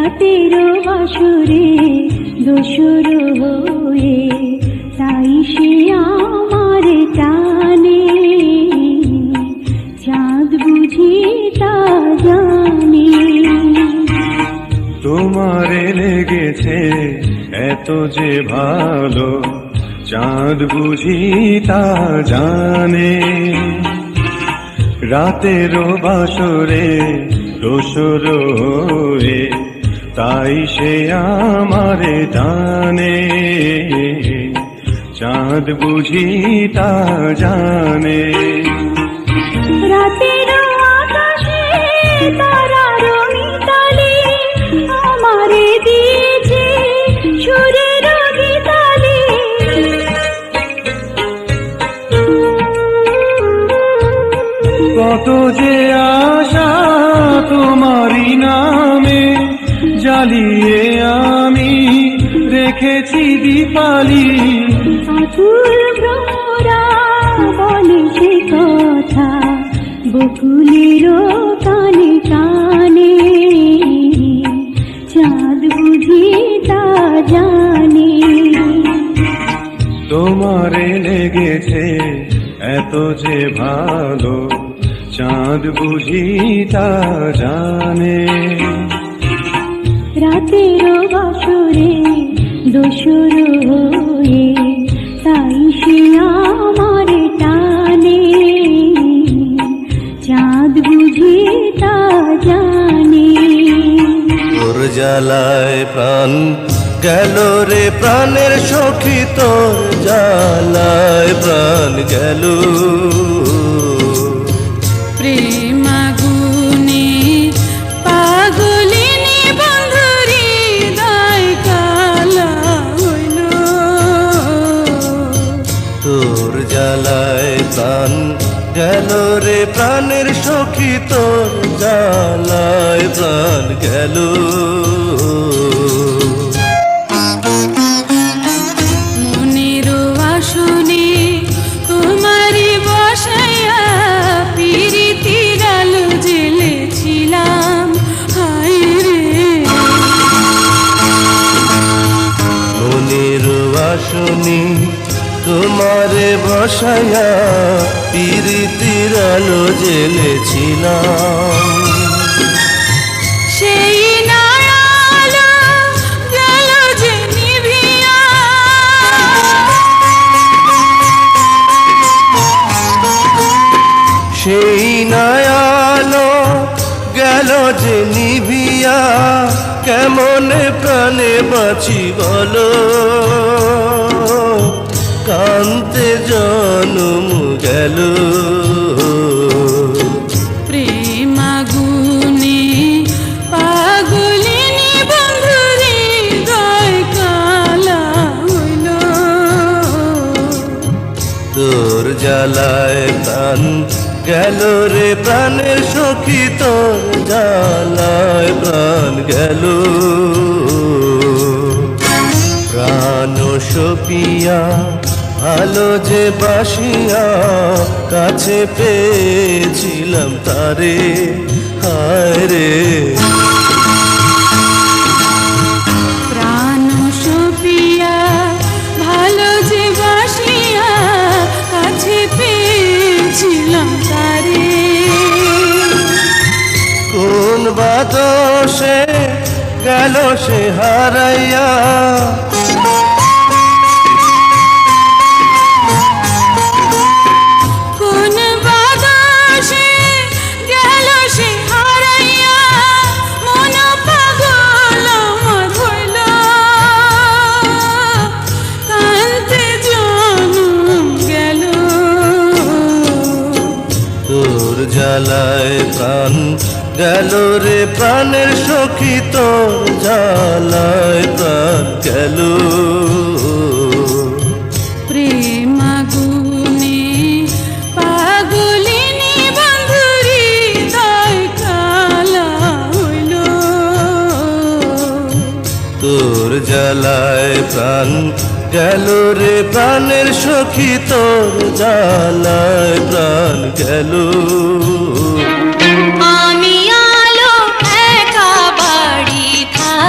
রাতের বাসরে দোসর হয়ে তাই সে আমার টানে, চাঁদ বুঝি তা জানে। তোমারে লেগেছে এত যে ভালো, চাঁদ বুঝি তা জানে। রাতেরও বাসরে দোসর হয়ে তাই সে আমারে টানে, চাঁদ বুঝি তা জানে। রাতের আকাশে তারার মিতালি আমারে দিয়েছে সুরের গীতালি। কত যে আশা তোমারই নামে জ্বালিয়ে আমি রেখেছি দীপালি। আকুল ভ্রমরা বলে সে কথা বকুলের কানে কানে, চাঁদ বুঝি তা জানে। তোমারে লেগেছে এত যে ভালো, চাঁদ বুঝি তা জানে। রাতের বাসরে দোসর হয়ে তাই সে আমার টানে, চাঁদ বুঝি তা জানে। তোর জ্বালায় প্রাণ গেল রে প্রাণের সখী, তোর জ্বালায় প্রাণ গেল। প্রেমাগুনে পাগলিনী বন্ধুরি দায় কালা হইল। তোর জ্বালায় প্রাণ গেল রে প্রাণের সখী, তোর জ্বালায় প্রাণ গেল। মনের আসনে তোমারি বসাইয়া পিরিতির আলো জ্বেলেছিলাম, হায় রে। মনের আসনে তোমারে বসাইয়া পিরিতির আলো জ্বেলেছিলাম। সেই নায়ালো গেল যে নিভিয়া, সেই নয়ালো গেল যে নিভিয়া, কেমনে প্রাণে বাঁচি বলো। কান্তে জনম গেল। প্রেমাগুনে পাগলিনী বন্ধুরি দয় কালা হইল। তোর জ্বালায় প্রাণ গেল রে প্রাণের সখী, তোর জ্বালায় প্রাণ গেল। প্রাণ সপিয়া ভালো যে বাসিয়া, কাছে পেয়েছিলাম তারে, হায় রে। প্রাণ সপিয়া ভালো যে বাসিয়া, কাছে পেয়েছিলাম তারে। কোন বাদশে গেল সে হারাইয়া, কোন বাতাসে গেল সে হারাইয়া, মন পাগল আমার হইল। কান্তে জনম গেল। তোর জ্বালায় প্রাণ গেল রে প্রাণের সখী, তোর জ্বালায় প্রাণ গেল। প্রেমাগুনে পাগলিনী বন্ধুরি দয় কালা হইল। তোর জ্বালায় প্রাণ গেল রে প্রাণের সখী, তোর জ্বালায় প্রাণ গেল। আমি আলো একা বাড়ি থাকি।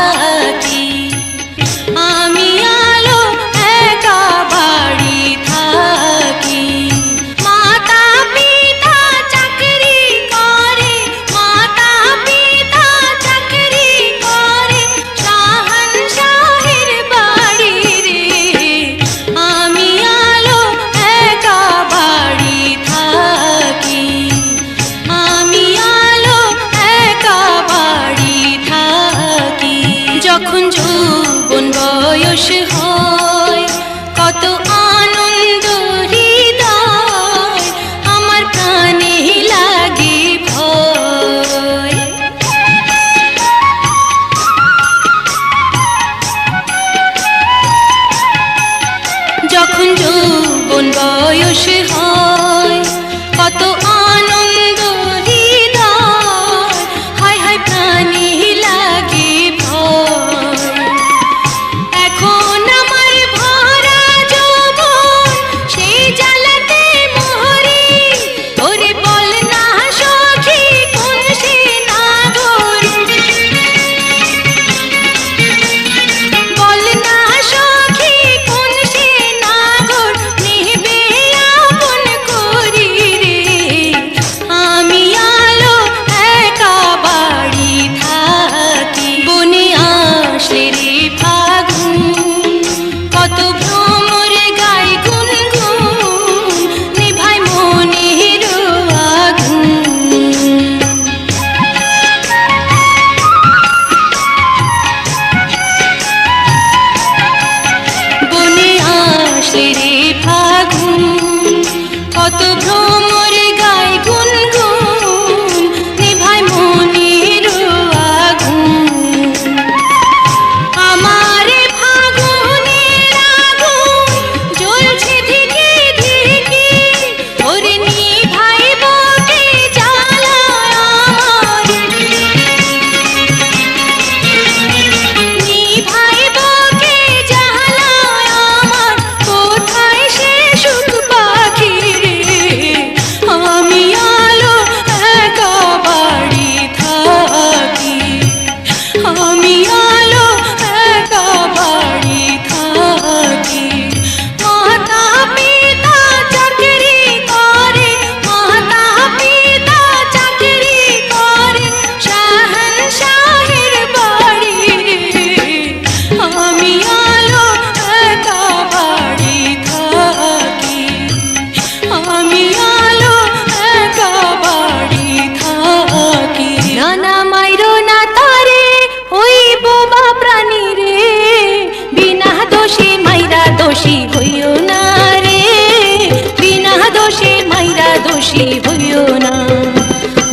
দোষী হইও না।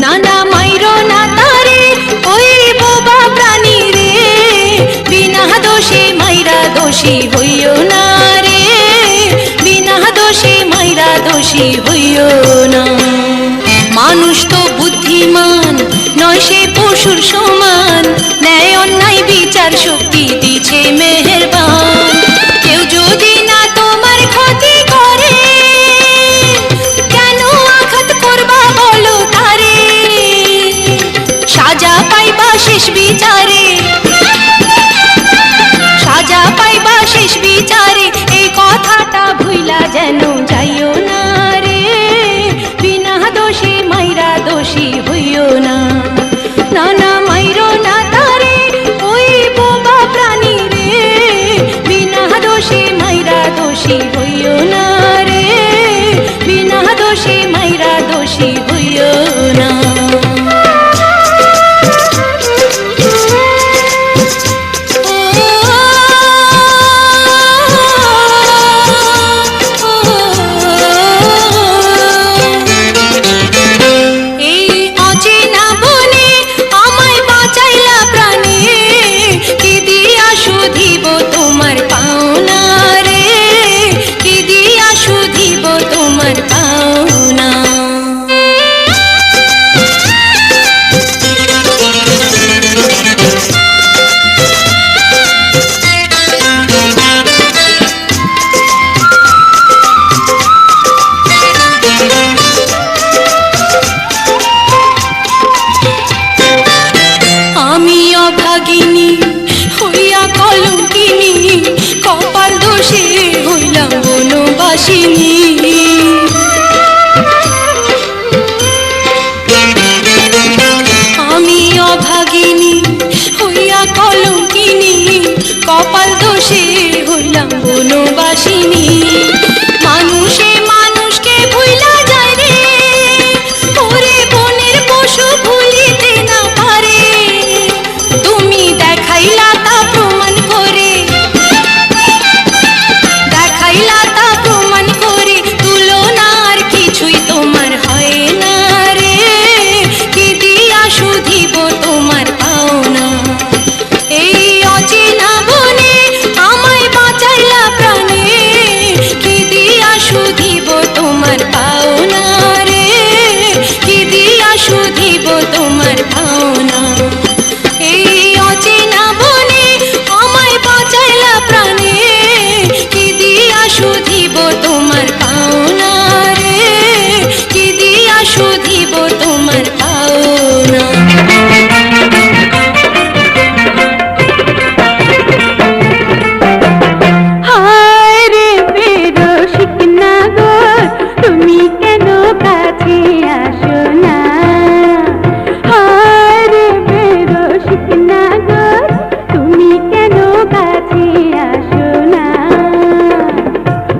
না না মাইরো না তারে ওই বোবা প্রাণী রে, বিনা দোষে মাইরা দোষী হইও না রে, বিনা দোষে মাইরা দোষী হইও না। মানুষ তো বুদ্ধিমান নয় সে পশুর সমান, ন্যায় অন্যায় বিচার শক্তি দিছে মেহেরবান। কেউ যদি না তোমার ক্ষতি করে, কেন আঘাত করবা বলো তারে, সাজা পাইবা শেষ বিচারে, সাজা পাইবা শেষ বিচারে, এই কথাটা ভুইলা যেন যাইও না রে, বিনা দোষে মাইরা দোষী হইও না। না না মাইরো না তারে ওই বোবা প্রাণী রে, বিনা দোষে মাইরা দোষী হইও না রে, বিনা দোষে মাইরা দোষী হইও না। অভাগিনী হইয়া কলঙ্কিনী, কপাল দোষে হইলাম বনবাসিনী। আমি অভাগিনী হইয়া কলঙ্কিনী, কপাল দোষে হইলাম বনবাসিনী। মানুষে মানুষকে ভুইলা যায় রে, ওরে বনের পশু ভুলিতে না পারে, তুমি দেখাইলা তা প্রমাণ করে, দেখাইলা তা প্রমাণ করে, তুলনা আর কিছুই তোমার হয় না রে, কি দিয়া শুধিব তোমার পাওনা। এই অচেনা বনে আমায় বাঁচাইলা প্রাণে, কি দিয়া শুধিব তোমার পাওনা রে, কি দিয়া শুধিব তোমার পাওনা। এই অচেনা বনে আমায় বাঁচাইলা প্রাণে, কি দিয়া শুধিব তোমার পাওনা রে, কি দিয়া শুধিব তোমার পাওনা। হায় রে বেরসিক নাগর, তুমি কেন কাছে আসো না? হায় রে বেরসিক নাগর, তুমি কেন কাছে আসো না?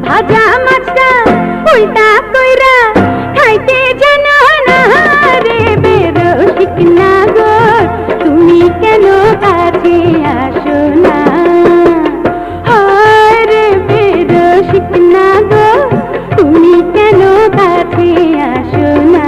ভাজা মাছটা উল্টা কইরা খাইতে জানো না রে বেরসিক নাগর, তুমি কেন কাছে আসো না? হায় রে বেরসিক নাগর, তুমি কেন কাছে আসো না?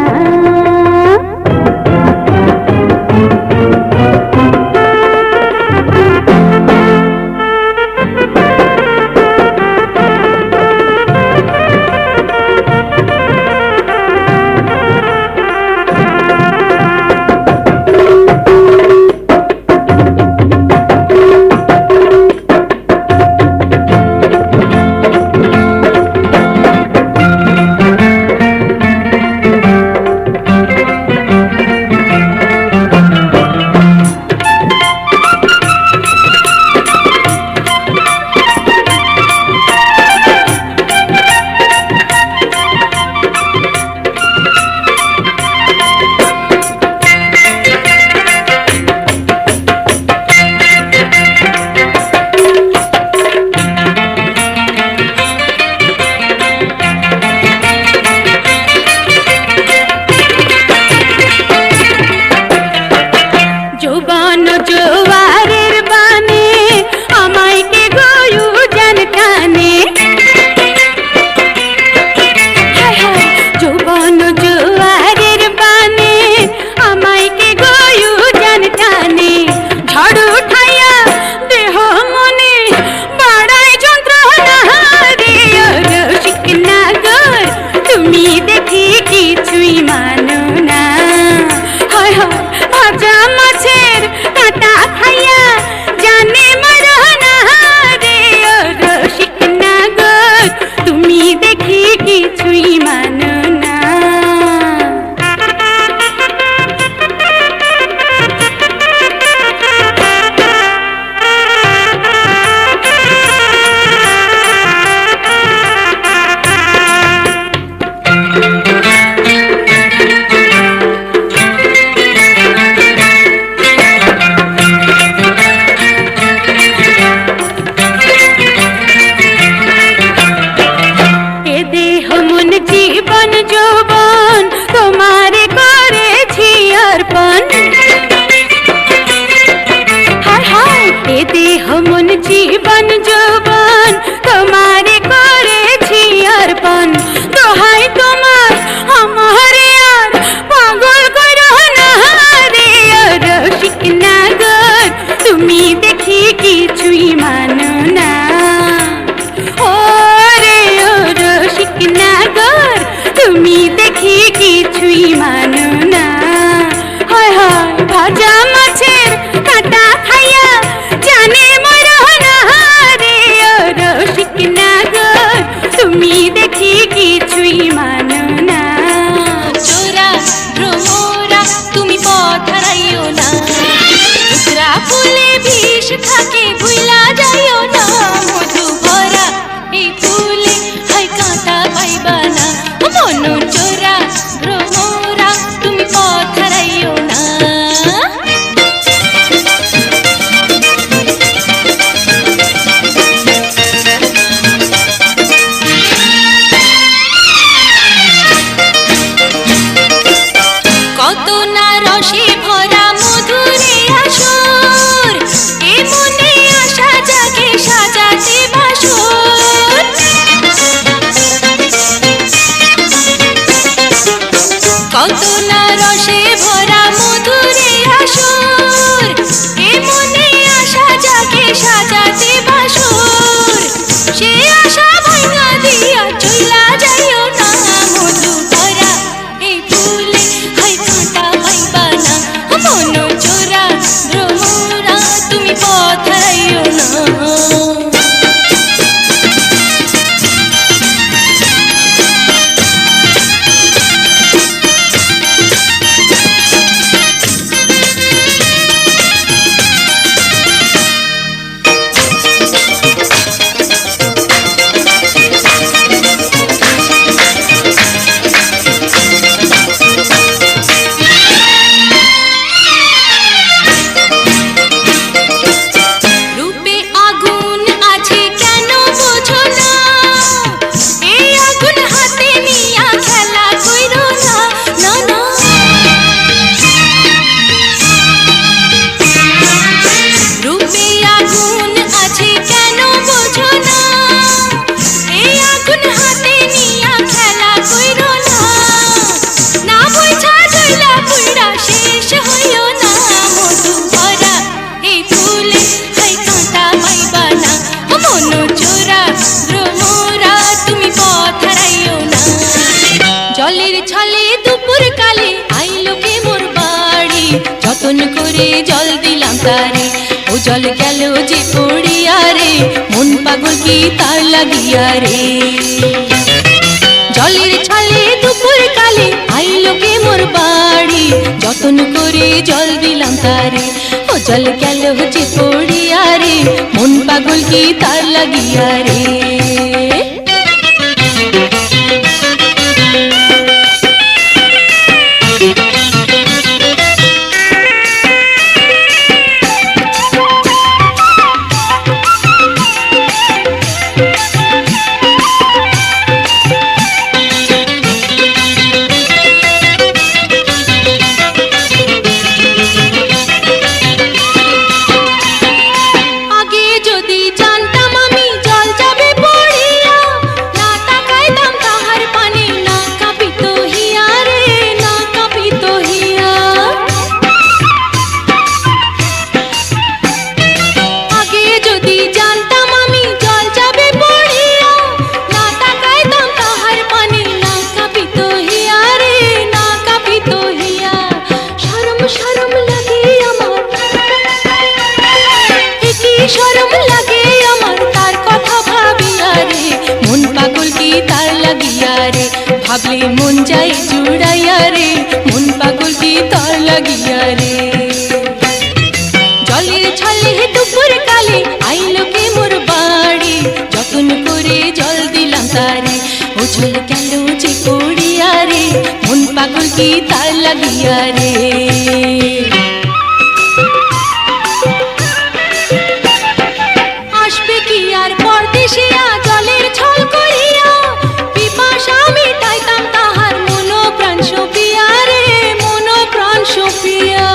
যৌবন তুমি দেখি কিছুই মানো না। ও রে ও রসিক নাগর, তুমি দেখি কিছুই মানো না। হয় হয় ভাজা মাছের কাঁটা খাইয়া জানে মরনা রে ও রসিক নাগর, তুমি দেখি কিছুই মানো না। চোরা ভ্রমরা তুমি পথ হারাইও না, উতরা ফুলে বিষ থাকে ভুইলা যাইও না। মধু ভরা এই ফুলে হয় কাঁটা পাইবা না। মন চোরা ভ্রমরা তুমি পথ হারাইও না। কত না রসে ভরা মধুরে আসর, এ মনে আশা জাগে সাজাতে বাসর। কত না রসে ভরা মধুরে আসর, এ মনে আশা জাগে সাজাতে বাসর। সে আশা ভাঙা দিয়া চইলা যাইও না। মধু ভরা এই ফুলে হয় কাঁটা পাইবা না। মন চোরা ভ্রমরা তুমি পথ হারাইও না। রূপে আগুন আছে কেন বোঝো না, এই আগুন হাতে নিয়া খেলা কইরো না। না না রূপে আগুন আছে কেন বোঝো না, এই আগুন হাতে নিয়া খেলা কইরো না। না বুঝা জইলা পুইরা শেষ হইও না। মধু ভরা এই ফুলে হয় কাঁটা পাইবা না। মন চোরা ভ্রমরা তুমি পথ হারাইও না। জলের ছলে দুপুর কালে আইলো কে মোর বাড়ি, যতন করে জল দিলাম তারে, ও জল গেল যে পড়িয়া রে, মন পাগল কি তার লাগিয়া রে। জলের ছলে দুপুর কালে আইলো কে মোর বাড়ি, যতন করে জল দিলাম তারে, ও জল গেল যে পড়িয়া রে, মন পাগল কি তার লাগিয়া রে। আগে যদি জানতাম আমি জল যাবে পড়িয়া, না তাকাইতাম তাহার পানে, না কাঁপিত হিয়া রে, না কাঁপিত হিয়া। আগে যদি জানতাম আমি জল যাবে পড়িয়া, না তাকাইতাম তাহার পানে, না কাঁপিত হিয়া রে, না কাঁপিত হিয়া। শরম শরম লাগে আমার, কি শরম লাগে আমার তার কথা ভাবিয়া রে, মন পাগল কি তার লাগিয়া রে। ভাবলে মন যায় জুড়াইয়া রে, মন পাগল কি তার লাগিয়া রে। জলের ছলে দুপুর কালে আইলো কে মোর বাড়ি, যতন করে জল দিলাম তারে, ও জল গেল যে পড়িয়া রে, মন পাগল কি তার লাগিয়া রে। আসবে কি আর পরদেশিয়া জলের ছল করিয়া, পিপাসা মিটাইতাম তাহার মন প্রাণ সপিয়া রে, মন প্রাণ সপিয়া।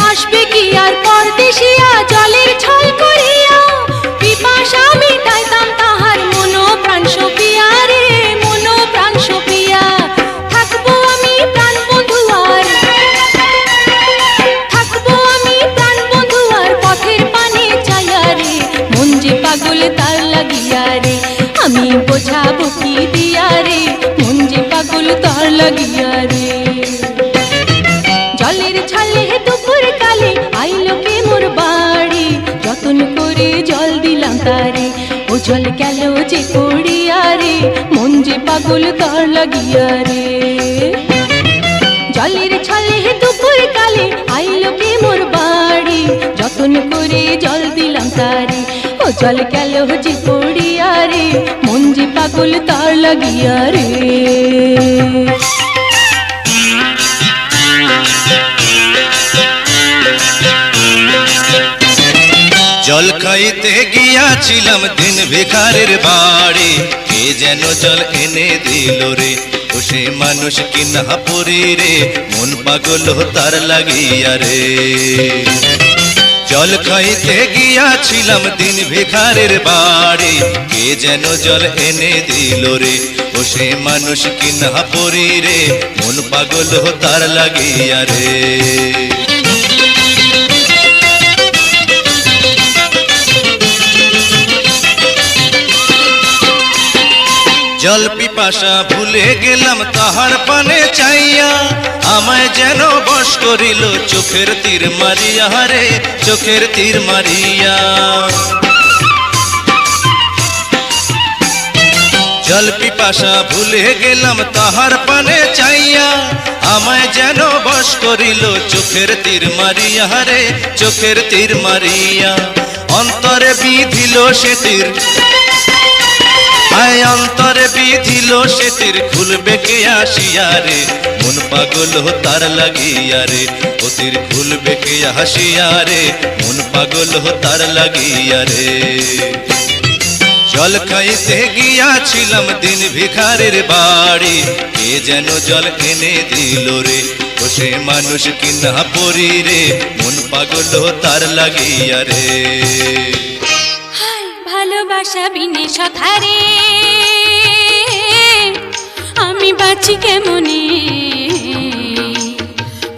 আসবে কি আর পরদেশিয়া জলের ছল করিয়া, পিপাসা মিটাইতাম তাহার মন প্রাণ সপিয়া রে, মন প্রাণ সপিয়া। থাক করে জল দিলাম তারে, ও জল গেল যে পড়িয়া রে, মন যে পাগল তার লাগিয়া রে। জলের ছলে দুপুর কালে আইলো কে মোর বাড়ি, যতন করে জল দিলাম তারে, ও জল গেল যে পড়িয়া রে, মন যে পাগল তার লাগিয়া রে। জল খাইতে গিয়াছিলাম দিন ভিখারির বাড়ি, কে যেন জল এনে দিল রে, ও সে মানুষ কিনা পরি রে, মন পাগল তার লাগিয়া রে। জল খাইতে গিয়াছিলাম দিন ভিখারির বাড়ি, কে যেন জল এনে দিল রে, ও সে মানুষ কিনা পরি রে, মন পাগল তার লাগিয়া রে। জল পিপাসা ভুলে গেলাম তাহার পানে চাইয়া, আমায় যেন বশ করিল চোখের তীর মারিয়া রে, চোখের তীর মারিয়া। জল পিপাসা ভুলে গেলাম তাহার পানে চাইয়া, আমায় যেন বশ করিল চোখের তীর মারিয়া রে, চোখের তীর মারিয়া। অন্তরে বিধিল সে তীর, আয় অন্তরে বিধিল সে তীর, খুলবে কে আসিয়া রে, মন পাগল তার লাগিয়া রে, ও তীর খুলবে কে আসিয়া রে, মন পাগল তার লাগিয়া রে। জল খাইতে গিয়াছিলাম দিন ভিখারির বাড়ি, কে যেন জল এনে দিল রে, ও সে মানুষ কিনা পরি রে, মন পাগল তার লাগিয়া রে। ভালোবাসা বিনে সখারে আমি বাঁচি কেমনে,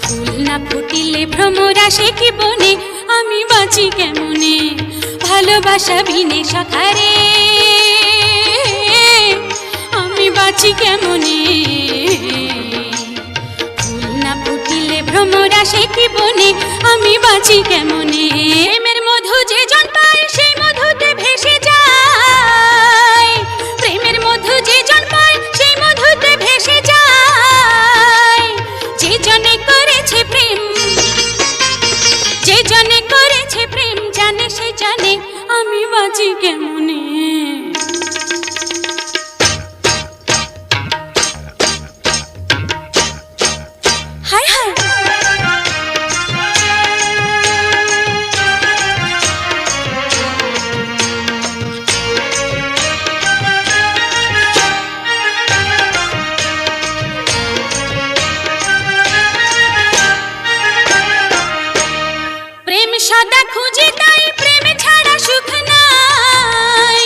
ফুল না ফুটিলে ভ্রমরা সে কি বনে, আমি বাঁচি কেমনে। ভালোবাসা বিনে সখারে আমি বাঁচি কেমনে, ফুল না ফুটিলে ভ্রমরা সে কি বনে, আমি বাঁচি কেমনে। প্রেমের মধু যে জন পায় সেই মধুতে ভেসে যায়, প্রেমের মধু যে জন পায় সেই মধুতে ভেসে যায়। যে জনে করেছে প্রেম, যে জনে করেছে প্রেম জানে, সে জানে আমি বাঁচি কেমনে। হায় হায় সদা খুঁজি তাই প্রেম ছাড়া সুখ নাই,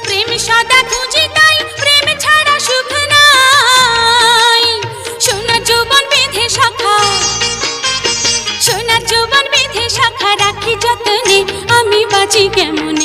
প্রেম সদা খুঁজি তাই প্রেম ছাড়া সুখ নাই। সোনার যৌবন বেঁধে শাখা, সোনার যৌবন বেঁধে শাখা রাখি যতনে, আমি বাঁচি কেমন।